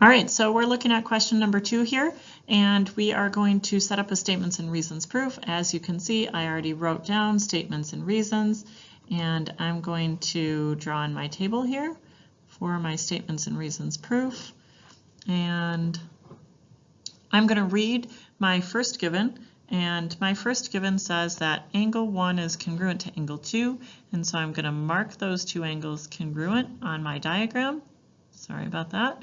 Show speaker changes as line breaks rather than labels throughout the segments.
All right, so we're looking at question number 2 here, and we are going to set up a statements and reasons proof. As you can see, I already wrote down statements and reasons, and I'm going to draw in my table here for my statements and reasons proof. And I'm going to read my first given, and my first given says that angle 1 is congruent to angle 2, and so I'm going to mark those two angles congruent on my diagram. Sorry about that.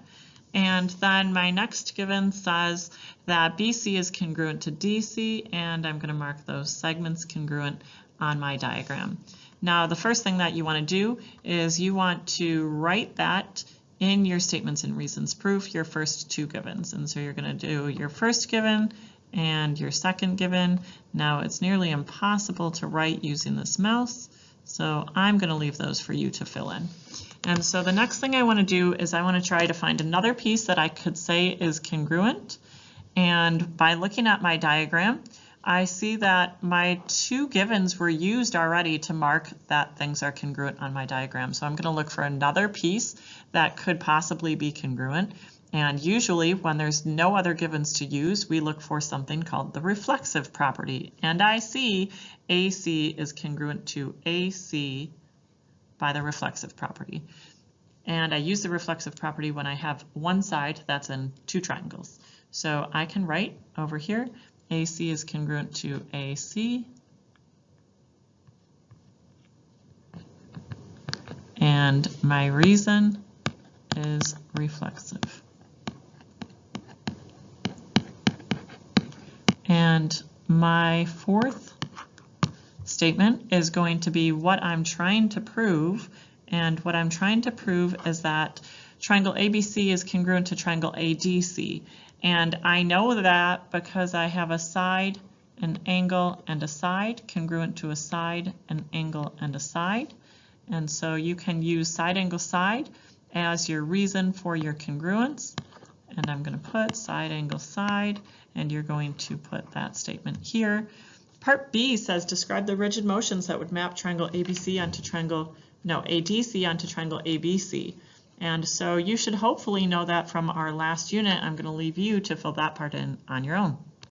And then my next given says that BC is congruent to DC, and I'm going to mark those segments congruent on my diagram. Now, the first thing that you want to do is you want to write that in your statements and reasons proof, your first two givens. And so you're going to do your first given and your second given. Now, it's nearly impossible to write using this mouse, so I'm going to leave those for you to fill in. And so the next thing I want to do is I want to try to find another piece that I could say is congruent. And by looking at my diagram, I see that my two givens were used already to mark that things are congruent on my diagram. So I'm going to look for another piece that could possibly be congruent. And usually when there's no other givens to use, we look for something called the reflexive property. And I see AC is congruent to AC by the reflexive property. And I use the reflexive property when I have one side that's in two triangles. So I can write over here, AC is congruent to AC, and my reason is reflexive. And my fourth statement is going to be what I'm trying to prove, and what I'm trying to prove is that triangle ABC is congruent to triangle ADC, and I know that because I have a side, an angle, and a side congruent to a side, an angle, and a side. And so you can use side, angle, side as your reason for your congruence, and I'm going to put side, angle, side, and you're going to put that statement here. Part B says describe the rigid motions that would map triangle ABC onto triangle, no, ADC onto triangle ABC. And so you should hopefully know that from our last unit. I'm going to leave you to fill that part in on your own.